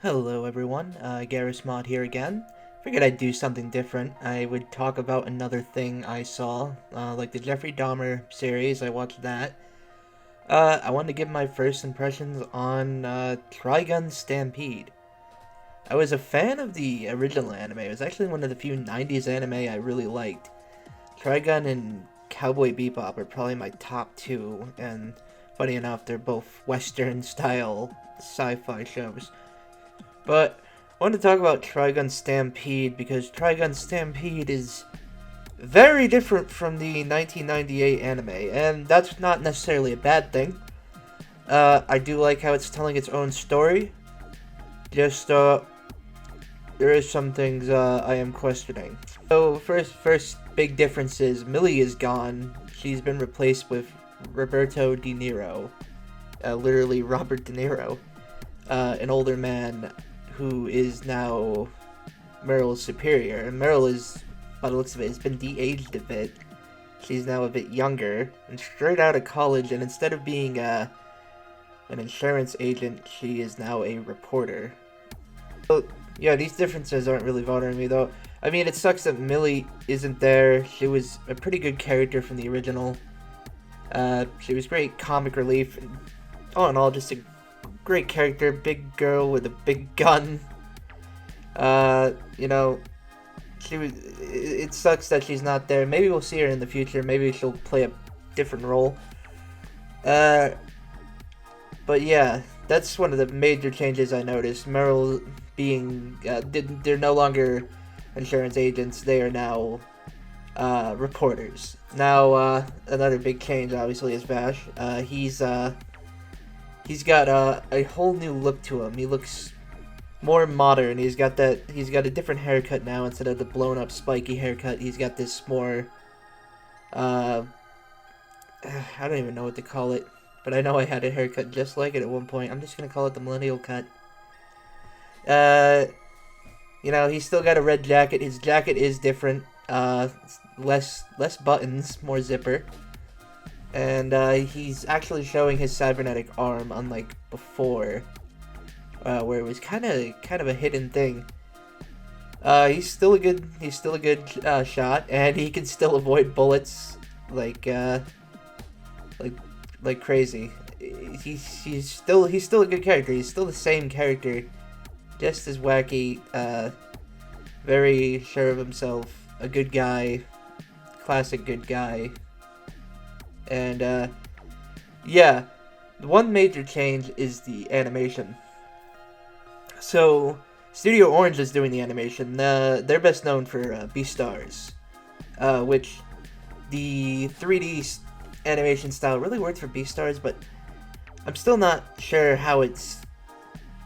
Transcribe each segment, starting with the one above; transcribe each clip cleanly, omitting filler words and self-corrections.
Hello everyone, Garrus here again. Figured I'd do something different. I would talk about another thing I saw, like the Jeffrey Dahmer series. I watched that. I wanted to give my first impressions on Trigun Stampede. I was a fan of the original anime. It was actually one of the few 90s anime I really liked. Trigun and Cowboy Bebop are probably my top two, and funny enough, they're both Western style sci-fi shows. But I want to talk about Trigun Stampede because Trigun Stampede is very different from the 1998 anime, and that's not necessarily a bad thing. I do like how it's telling its own story. Just there is some things I am questioning. So first big difference is Millie is gone. She's been replaced with Roberto De Niro, literally Robert De Niro, an older man who is now Meryl's superior. And Meryl is, by the looks of it, has been de-aged a bit. She's now a bit younger and straight out of college, and instead of being an insurance agent, she is now a reporter. So, yeah, these differences aren't really bothering me, though. I mean, it sucks that Millie isn't there. She was a pretty good character from the original. She was great comic relief. And all in all, just a great character, big girl with a big gun. You know, she was. It sucks that she's not there. Maybe we'll see her in the future. Maybe she'll play a different role. But yeah, that's one of the major changes I noticed. Meryl being, they're no longer insurance agents. They are now reporters. Now, another big change, obviously, is Vash. He's got a whole new look to him. He looks more modern. He's got a different haircut now. Instead of the blown up spiky haircut, he's got this more I don't even know what to call it, but I know I had a haircut just like it at one point. I'm just gonna call it the millennial cut. He's still got a red jacket. His jacket is different. Less buttons, more zipper. And he's actually showing his cybernetic arm, unlike before, where it was kind of a hidden thing. He's still a good shot, and he can still avoid bullets like crazy. He's still a good character. He's still the same character, just as wacky. Very sure of himself, a good guy, classic good guy. And, yeah, the one major change is the animation. So, Studio Orange is doing the animation. They're best known for Beastars, which the 3D animation style really worked for Beastars, but I'm still not sure how it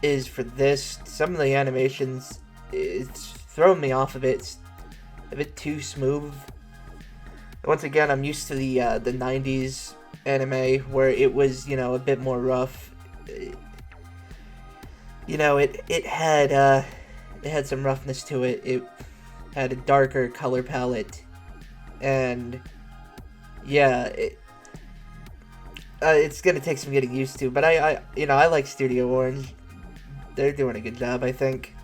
is for this. Some of the animations, it's thrown me off a bit. It's a bit too smooth. Once again, I'm used to the 90s anime where it was, a bit more rough. It had some roughness to it. It had a darker color palette, and yeah, it's gonna take some getting used to. But I like Studio Orange. They're doing a good job, I think.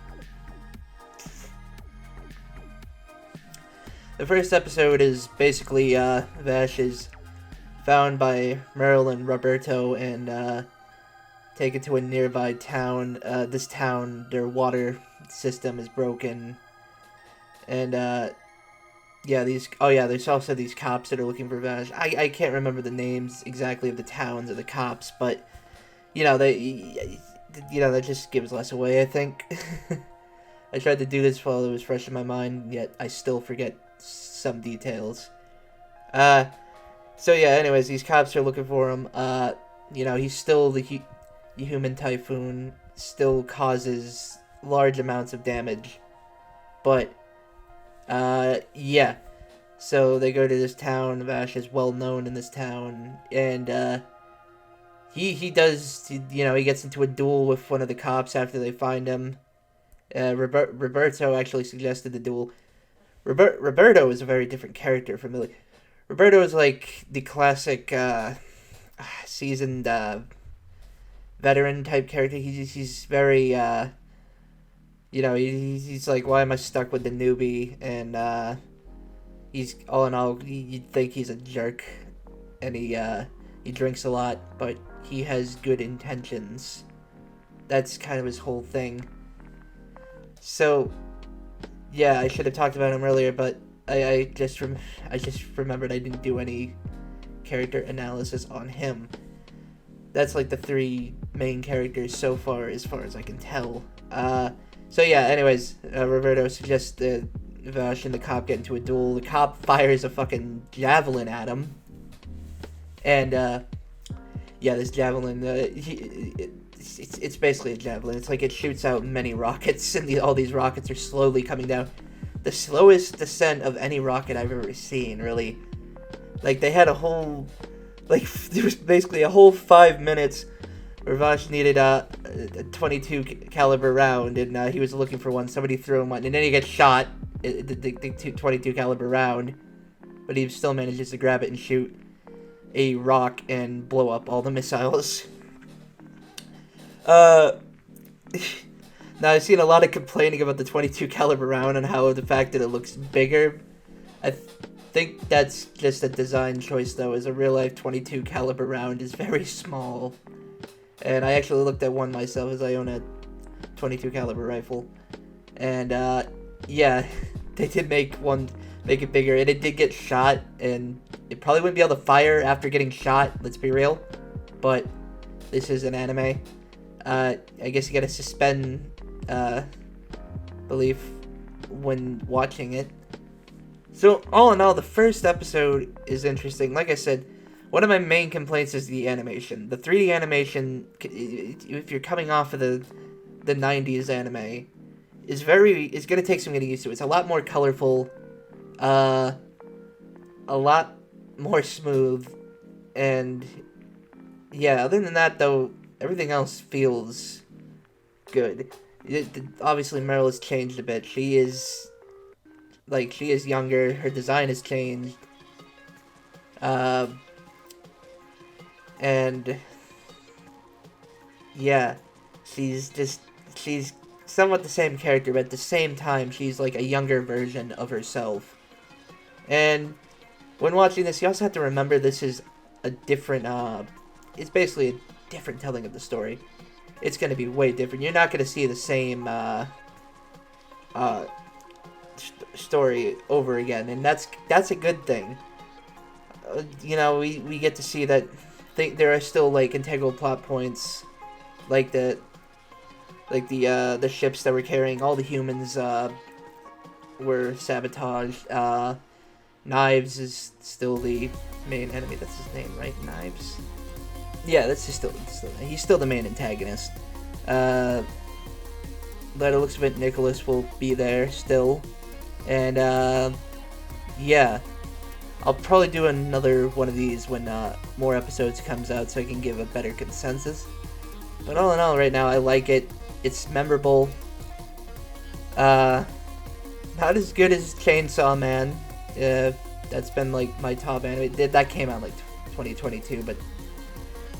The first episode is basically Vash is found by Meryl and Roberto and taken to a nearby town. This town, their water system is broken, and there's also these cops that are looking for Vash. I can't remember the names exactly of the towns or the cops, but that just gives less away, I think. I tried to do this while it was fresh in my mind, yet I still forget some details. So yeah, anyways, these cops are looking for him. He's still the human typhoon, still causes large amounts of damage. But, yeah. So they go to this town. Vash is well known in this town, and he gets into a duel with one of the cops after they find him. Roberto actually suggested the duel. Roberto is a very different character from Millie. Roberto is like the classic seasoned veteran type character. He's very you know, he's like, why am I stuck with the newbie? And he's all in all, you'd think he's a jerk, and he drinks a lot, but he has good intentions. That's kind of his whole thing. So, yeah, I should have talked about him earlier, but I just remembered I didn't do any character analysis on him. That's like the 3 main characters so far as I can tell. So yeah, anyways, Roberto suggests that Vash and the cop get into a duel. The cop fires a fucking javelin at him. And, yeah, this javelin, it's basically a javelin. It's like it shoots out many rockets, and all these rockets are slowly coming down. The slowest descent of any rocket I've ever seen, really. Like, they had a whole, like, there was basically a whole 5 minutes where Vash needed a 22 caliber round, and he was looking for one. Somebody threw him one, and then he gets shot, the 22 caliber round, but he still manages to grab it and shoot a rock and blow up all the missiles. Now, I've seen a lot of complaining about the 22 caliber round and how the fact that it looks bigger. I think that's just a design choice, though, as a real-life 22 caliber round is very small. And I actually looked at one myself, as I own a 22 caliber rifle. And, yeah, they did make it bigger, and it did get shot, and it probably wouldn't be able to fire after getting shot, let's be real. But this is an anime. I guess you gotta suspend belief when watching it. So, all in all, the first episode is interesting. Like I said, one of my main complaints is the animation. The 3D animation, if you're coming off of the 90s anime, is gonna take some getting used to. It's a lot more colorful, a lot more smooth, and yeah, other than that, though, everything else feels good. Obviously, Meryl has changed a bit. She is younger. Her design has changed. And yeah, she's somewhat the same character, but at the same time, she's like a younger version of herself. And when watching this, you also have to remember this is a different, it's basically a different telling of the story. It's going to be way different. You're not going to see the same story over again, and that's a good thing. You know, we get to see that there are still like integral plot points, like the ships that were carrying all the humans were sabotaged. Knives is still the main enemy. That's his name, right? Knives. Yeah, he's still the main antagonist. By the looks of it, Nicholas will be there still, and yeah, I'll probably do another one of these when more episodes comes out, so I can give a better consensus. But all in all, right now I like it. It's memorable. Not as good as Chainsaw Man. That's been like my top anime. That came out like 2022, but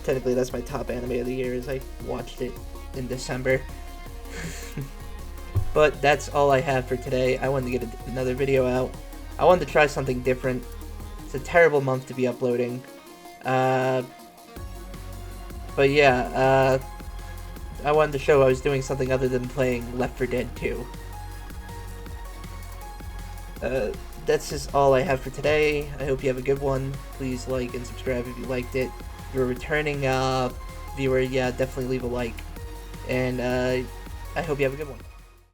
technically that's my top anime of the year, as I watched it in December. But that's all I have for today. I wanted to get another video out. I wanted to try something different. It's a terrible month to be uploading. But yeah, I wanted to show I was doing something other than playing Left 4 Dead 2. That's just all I have for today. I hope you have a good one. Please like and subscribe if you liked it. If you're a returning viewer, yeah, definitely leave a like. And I hope you have a good one.